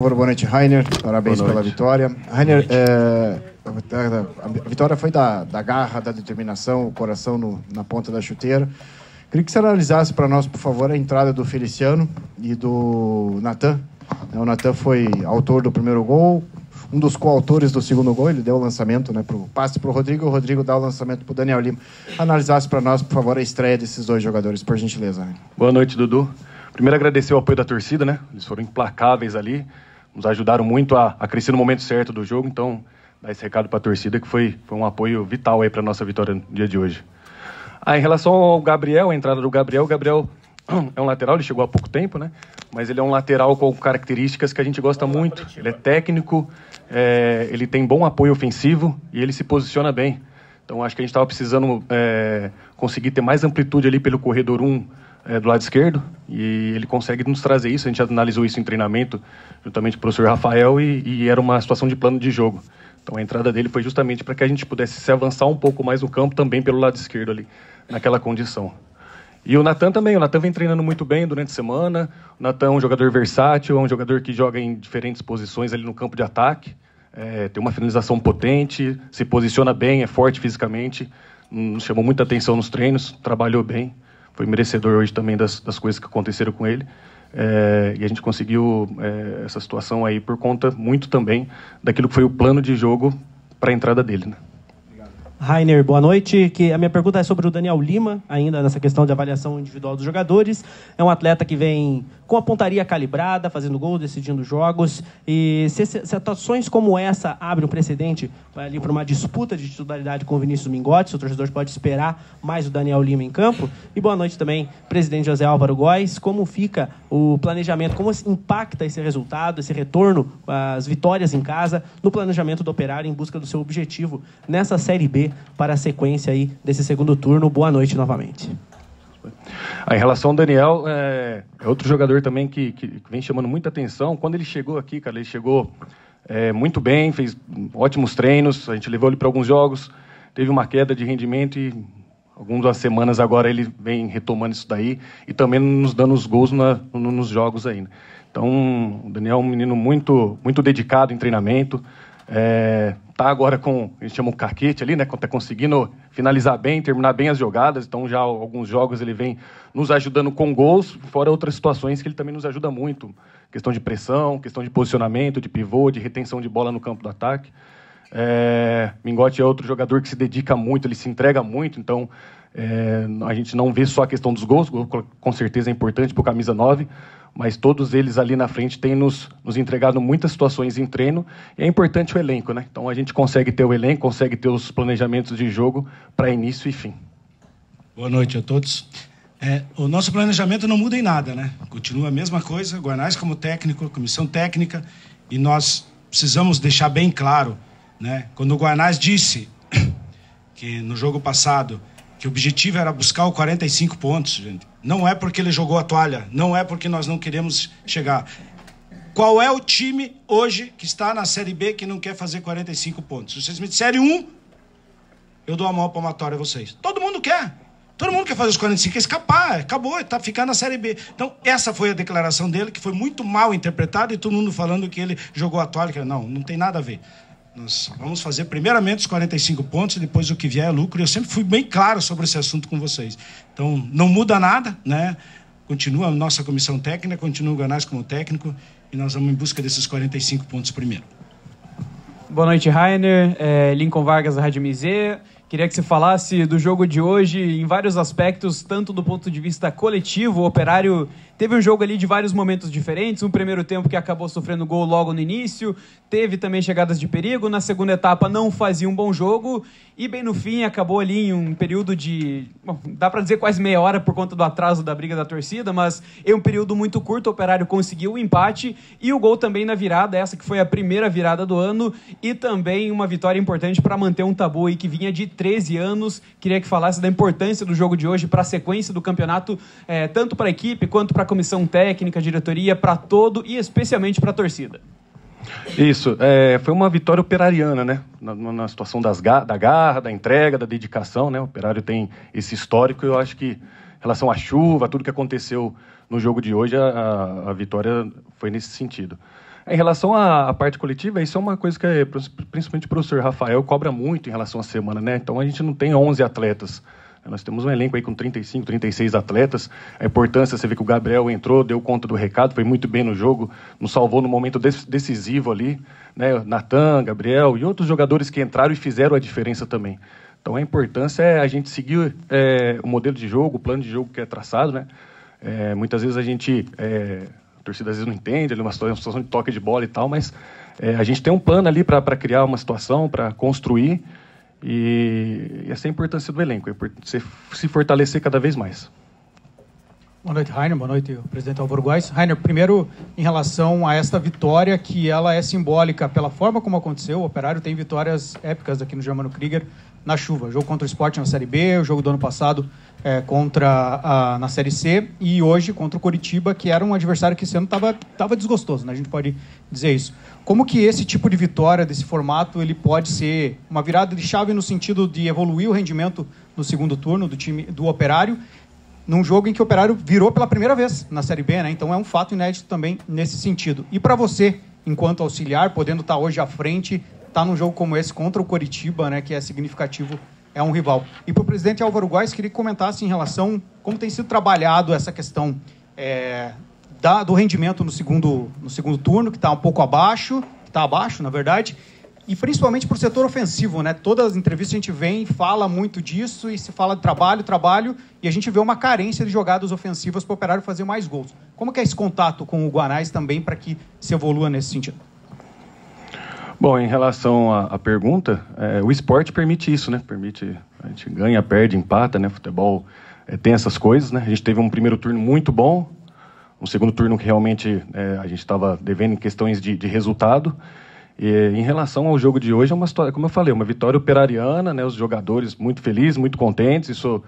Boa noite, Rainer. Parabéns pela vitória. Rainer, a vitória foi da garra, da determinação, o coração na ponta da chuteira. Queria que você analisasse para nós, por favor, a entrada do Feliciano e do Natan. O Natan foi autor do primeiro gol, um dos coautores do segundo gol. Ele deu o lançamento, passe para o Rodrigo dá o lançamento para o Daniel Lima. Analisasse para nós, por favor, a estreia desses dois jogadores, por gentileza. Rainer. Boa noite, Dudu. Primeiro, agradecer o apoio da torcida, né? Eles foram implacáveis ali. Nos ajudaram muito a crescer no momento certo do jogo, então dar esse recado para a torcida que foi um apoio vital aí para a nossa vitória no dia de hoje. Em relação ao Gabriel, a entrada do Gabriel, o Gabriel é um lateral, ele chegou há pouco tempo, né? Mas ele é um lateral com características que a gente gosta muito. Ele é técnico, ele tem bom apoio ofensivo e ele se posiciona bem. Então acho que a gente estava precisando conseguir ter mais amplitude ali pelo corredor 1, do lado esquerdo, e ele consegue nos trazer isso. A gente analisou isso em treinamento, juntamente com o professor Rafael, e era uma situação de plano de jogo. Então a entrada dele foi justamente para que a gente pudesse se avançar um pouco mais no campo, também pelo lado esquerdo ali, naquela condição. E o Natan também, o Natan vem treinando muito bem durante a semana. O Natan é um jogador versátil, é um jogador que joga em diferentes posições ali no campo de ataque, tem uma finalização potente, se posiciona bem, é forte fisicamente, nos chamou muita atenção nos treinos, trabalhou bem. Foi merecedor hoje também das coisas que aconteceram com ele. E a gente conseguiu essa situação aí por conta muito também daquilo que foi o plano de jogo para a entrada dele, né? Rainer, boa noite. A minha pergunta é sobre o Daniel Lima, ainda nessa questão de avaliação individual dos jogadores. É um atleta que vem com a pontaria calibrada, fazendo gol, decidindo jogos. E se atuações como essa abrem um precedente ali para uma disputa de titularidade com o Vinícius Mingotti, o torcedor pode esperar mais o Daniel Lima em campo. E boa noite também, presidente José Álvaro Góes. Como fica o planejamento, como impacta esse resultado, esse retorno, as vitórias em casa, no planejamento do Operário em busca do seu objetivo nessa Série B, para a sequência aí desse segundo turno? Boa noite novamente. Em relação ao Daniel, é outro jogador também que vem chamando muita atenção. Quando ele chegou aqui, cara, ele chegou muito bem, fez ótimos treinos, a gente levou ele para alguns jogos, teve uma queda de rendimento e algumas semanas agora ele vem retomando isso daí e também nos dando os gols nos jogos aí, né? Então, o Daniel é um menino muito, muito dedicado em treinamento. Tá agora com, a gente chama o caquete ali, né? Tá conseguindo finalizar bem, terminar bem as jogadas. Então, já alguns jogos ele vem nos ajudando com gols, fora outras situações que ele também nos ajuda muito. Questão de pressão, questão de posicionamento, de pivô, de retenção de bola no campo do ataque. Mingotti é outro jogador que se dedica muito, ele se entrega muito. Então, a gente não vê só a questão dos gols, com certeza é importante para o camisa 9, mas todos eles ali na frente têm nos entregado muitas situações em treino, e é importante o elenco, né? Então a gente consegue ter o elenco, consegue ter os planejamentos de jogo para início e fim. Boa noite a todos. O nosso planejamento não muda em nada, né? Continua a mesma coisa, Guanais como técnico, comissão técnica, e nós precisamos deixar bem claro, né? Quando o Guanais disse que no jogo passado que o objetivo era buscar o 45 pontos, gente. Não é porque ele jogou a toalha, não é porque nós não queremos chegar. Qual é o time hoje que está na Série B que não quer fazer 45 pontos? Se vocês me disserem eu dou a maior palmatória a vocês. Todo mundo quer. Todo mundo quer fazer os 45, quer escapar, acabou, ficar na Série B. Então, essa foi a declaração dele, que foi muito mal interpretada, e todo mundo falando que ele jogou a toalha. Não tem nada a ver. Nós vamos fazer primeiramente os 45 pontos e depois o que vier é lucro. Eu sempre fui bem claro sobre esse assunto com vocês. Então, não muda nada, né? Continua a nossa comissão técnica, continua o Guanais como técnico e nós vamos em busca desses 45 pontos primeiro. Boa noite, Rainer. Lincoln Vargas, da Rádio Mizê. Queria que você falasse do jogo de hoje em vários aspectos, tanto do ponto de vista coletivo. O Operário teve um jogo ali de vários momentos diferentes. Um primeiro tempo que acabou sofrendo gol logo no início. Teve também chegadas de perigo. Na segunda etapa não fazia um bom jogo. E bem no fim acabou ali em um período de... Bom, dá para dizer quase meia hora por conta do atraso da briga da torcida, mas em um período muito curto o Operário conseguiu o empate. E o gol também na virada, essa que foi a primeira virada do ano. E também uma vitória importante para manter um tabu aí que vinha de 13 anos. Queria que falasse da importância do jogo de hoje para a sequência do campeonato, tanto para a equipe quanto para a comissão técnica, diretoria, para todo e especialmente para a torcida. Isso, foi uma vitória operariana, né? Na situação da garra, da entrega, da dedicação, né? O Operário tem esse histórico, eu acho que em relação à chuva, tudo que aconteceu no jogo de hoje, a vitória foi nesse sentido. Em relação à parte coletiva, isso é uma coisa que principalmente o professor Rafael cobra muito em relação à semana, né? Então a gente não tem 11 atletas. Nós temos um elenco aí com 35, 36 atletas. A importância, você vê que o Gabriel entrou, deu conta do recado, foi muito bem no jogo, nos salvou no momento decisivo ali, né? Natan, Gabriel e outros jogadores que entraram e fizeram a diferença também. Então a importância é a gente seguir o modelo de jogo, o plano de jogo que é traçado, né? Muitas vezes a torcida às vezes não entende, ali uma situação de toque de bola e tal, mas a gente tem um plano ali para criar uma situação, para construir. E essa é a importância do elenco, se fortalecer cada vez mais. Boa noite, Rainer. Boa noite, presidente Álvaro Góes. Rainer, primeiro, em relação a esta vitória, que ela é simbólica pela forma como aconteceu, o Operário tem vitórias épicas aqui no Germano Krieger na chuva. Jogo contra o Sport na Série B, o jogo do ano passado na Série C e hoje contra o Coritiba, que era um adversário que esse ano estava desgostoso, né? A gente pode dizer isso. Como que esse tipo de vitória, desse formato, ele pode ser uma virada de chave no sentido de evoluir o rendimento no segundo turno do time do Operário, num jogo em que o Operário virou pela primeira vez na Série B, né? Então é um fato inédito também nesse sentido. E para você, enquanto auxiliar, podendo estar hoje à frente, estar num jogo como esse contra o Coritiba, né, que é significativo, é um rival. E para o presidente Álvaro Góes, queria que comentasse em relação como tem sido trabalhado essa questão do rendimento no segundo turno, que está um pouco abaixo, na verdade, e principalmente para o setor ofensivo, né? Todas as entrevistas a gente vem, fala muito disso, e se fala de trabalho, e a gente vê uma carência de jogadas ofensivas para o Operário fazer mais gols. Como que é esse contato com o Guanais também para que se evolua nesse sentido? Bom, em relação à pergunta, o esporte permite isso, né? A gente ganha, perde, empata, né? Futebol tem essas coisas, né? A gente teve um primeiro turno muito bom, um segundo turno que realmente a gente estava devendo em questões de resultado. E em relação ao jogo de hoje, é uma história, como eu falei, uma vitória operariana, né? Os jogadores muito felizes, muito contentes. Isso,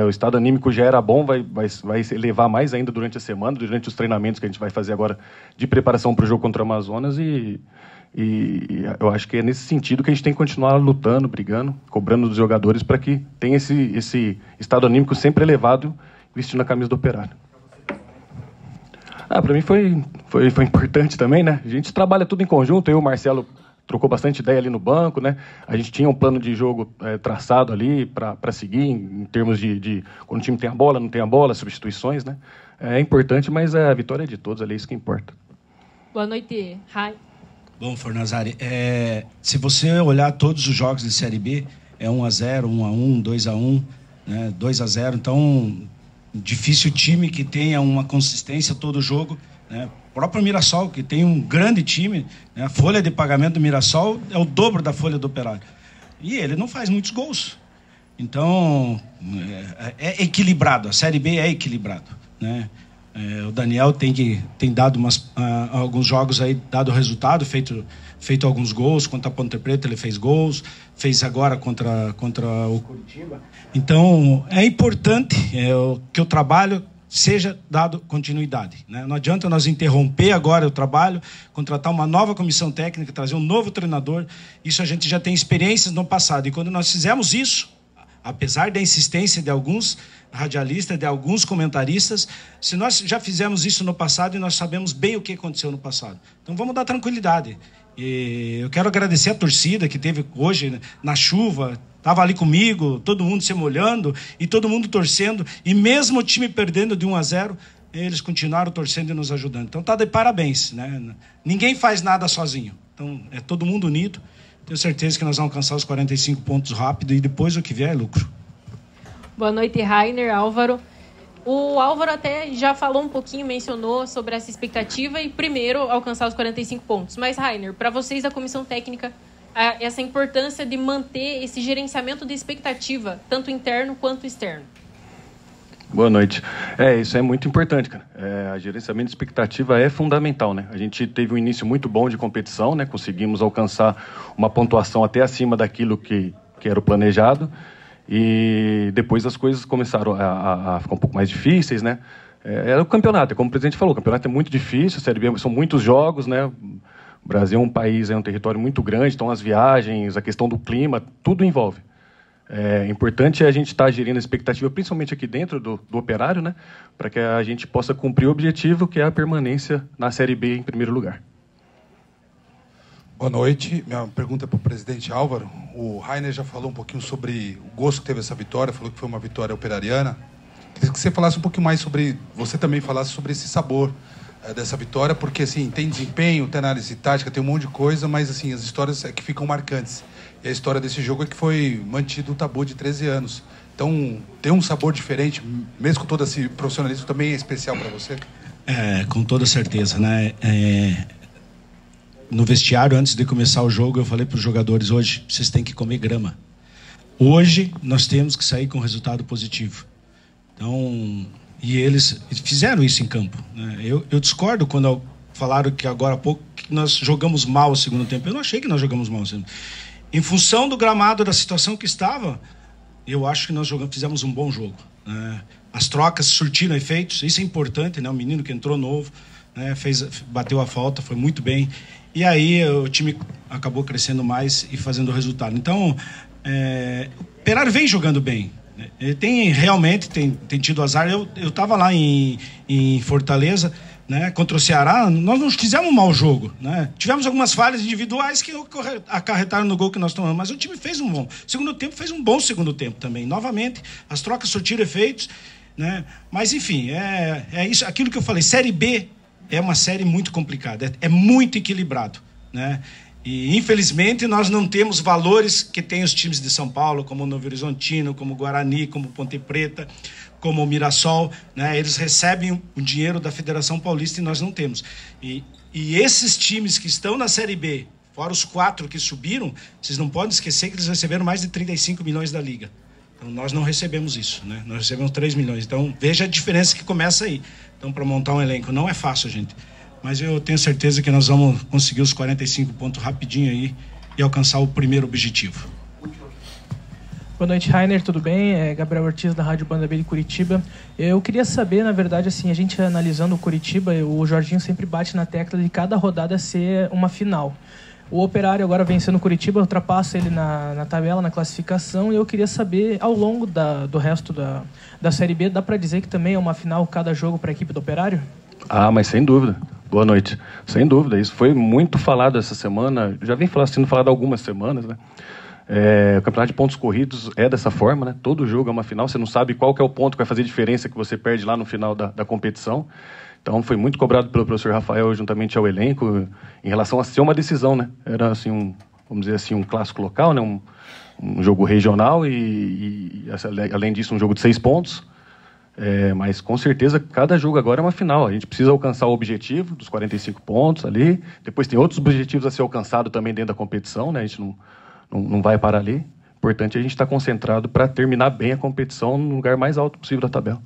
o estado anímico já era bom, vai se elevar mais ainda durante a semana, durante os treinamentos que a gente vai fazer agora de preparação para o jogo contra o Amazonas. E eu acho que é nesse sentido que a gente tem que continuar lutando, brigando, cobrando dos jogadores para que tenha esse estado anímico sempre elevado, vestindo a camisa do Operário. Para mim foi importante também, né? A gente trabalha tudo em conjunto, eu e o Marcelo trocou bastante ideia ali no banco, né? A gente tinha um plano de jogo traçado ali para seguir em termos de quando o time tem a bola, não tem a bola, substituições, né? É importante, mas a vitória é de todos ali, é isso que importa. Boa noite, Rai. Bom, Fornazari, se você olhar todos os jogos de Série B, é 1-0, 1-1, 2-1, né, 2-0, então difícil time que tenha uma consistência todo jogo, né? O próprio Mirassol, que tem um grande time, né? A folha de pagamento do Mirassol é o dobro da folha do Operário. E ele não faz muitos gols. Então, é equilibrado, a Série B é equilibrado, né? O Daniel tem dado alguns jogos aí, dado resultado, feito alguns gols. Contra a Ponte Preta ele fez gols, fez agora contra o Coritiba. Então é importante que o trabalho seja dado continuidade, né? Não adianta nós interromper agora o trabalho, contratar uma nova comissão técnica, trazer um novo treinador. Isso a gente já tem experiências no passado, e quando nós fizemos isso, apesar da insistência de alguns radialistas, de alguns comentaristas, se nós já fizemos isso no passado e nós sabemos bem o que aconteceu no passado. Então vamos dar tranquilidade. E eu quero agradecer a torcida que teve hoje na chuva, estava ali comigo, todo mundo se molhando e todo mundo torcendo, e mesmo o time perdendo de 1-0, eles continuaram torcendo e nos ajudando. Então tá de parabéns, né? Ninguém faz nada sozinho, então é todo mundo unido. Tenho certeza que nós vamos alcançar os 45 pontos rápido e depois o que vier é lucro. Boa noite, Rainer, Álvaro. O Álvaro até já falou um pouquinho, mencionou sobre essa expectativa e primeiro alcançar os 45 pontos. Mas, Rainer, para vocês da comissão técnica, essa importância de manter esse gerenciamento de expectativa, tanto interno quanto externo. Boa noite. Isso é muito importante, cara. A gerenciamento de expectativa é fundamental, né? A gente teve um início muito bom de competição, né? Conseguimos alcançar uma pontuação até acima daquilo que era o planejado, e depois as coisas começaram a ficar um pouco mais difíceis, né? Era o campeonato, como o presidente falou, o campeonato é muito difícil, a Série B são muitos jogos, né? O Brasil é um país, é um território muito grande, então as viagens, a questão do clima, tudo envolve. Importante a gente estar gerindo a expectativa, principalmente aqui dentro do Operário, né? Para que a gente possa cumprir o objetivo, que é a permanência na Série B em primeiro lugar. Boa noite. Minha pergunta é para o presidente Álvaro. O Rainer já falou um pouquinho sobre o gosto que teve essa vitória, falou que foi uma vitória operariana. Queria que você falasse um pouquinho mais sobre... Você também falasse sobre esse sabor dessa vitória, porque assim, tem desempenho, tem análise tática, tem um monte de coisa, mas assim, as histórias é que ficam marcantes. E a história desse jogo é que foi mantido o tabu de 13 anos. Então, tem um sabor diferente, mesmo com todo esse profissionalismo, também é especial para você? Com toda certeza, né? No vestiário, antes de começar o jogo, eu falei para os jogadores, hoje vocês têm que comer grama. Hoje nós temos que sair com resultado positivo. Então, e eles fizeram isso em campo, né? Eu discordo quando falaram que agora há pouco que nós jogamos mal o segundo tempo. Eu não achei que nós jogamos mal o segundo tempo. Em função do gramado, da situação que estava, eu acho que nós fizemos um bom jogo, né? As trocas surtiram efeitos, isso é importante, né? O menino que entrou novo, né? Bateu a falta, foi muito bem. E aí o time acabou crescendo mais e fazendo o resultado. Então, o Operário vem jogando bem. Ele realmente tem tido azar. Eu estava lá em Fortaleza, né, contra o Ceará, nós não fizemos um mau jogo, né? Tivemos algumas falhas individuais que acarretaram no gol que nós tomamos, mas o time fez um bom segundo tempo, fez um bom segundo tempo também. Novamente, as trocas surtiram efeitos, né? Mas enfim, é isso, aquilo que eu falei. Série B é uma série muito complicada, é muito equilibrado, né? E infelizmente nós não temos valores que tem os times de São Paulo, como o Novo Horizontino, como o Guarani, como o Ponte Preta, como o Mirassol, né? Eles recebem o dinheiro da Federação Paulista e nós não temos. E esses times que estão na Série B, fora os 4 que subiram, vocês não podem esquecer que eles receberam mais de 35 milhões da Liga. Então nós não recebemos isso, né? Nós recebemos 3 milhões. Então veja a diferença que começa aí. Então, para montar um elenco não é fácil, gente. Mas eu tenho certeza que nós vamos conseguir os 45 pontos rapidinho aí e alcançar o primeiro objetivo. Boa noite, Rainer, tudo bem? Gabriel Ortiz, da Rádio Banda B de Curitiba. Eu queria saber, na verdade, assim, a gente analisando o Curitiba, o Jorginho sempre bate na tecla de cada rodada ser uma final. O Operário agora vencendo o Curitiba, ultrapassa ele na tabela, na classificação, e eu queria saber, ao longo do resto da Série B, dá para dizer que também é uma final cada jogo para a equipe do Operário? Ah, mas sem dúvida. Boa noite. Sem dúvida, isso foi muito falado essa semana, já vem sendo falado há algumas semanas, né? O campeonato de pontos corridos é dessa forma, né? Todo jogo é uma final, você não sabe qual que é o ponto que vai fazer diferença que você perde lá no final da competição. Então foi muito cobrado pelo professor Rafael juntamente ao elenco em relação a ser uma decisão, né? Era assim vamos dizer assim, um clássico local, né? Um jogo regional e além disso um jogo de 6 pontos. Mas com certeza cada jogo agora é uma final. A gente precisa alcançar o objetivo dos 45 pontos ali. Depois tem outros objetivos a ser alcançado também dentro da competição, né? A gente não vai parar ali. Importante a gente estar concentrado para terminar bem a competição no lugar mais alto possível da tabela.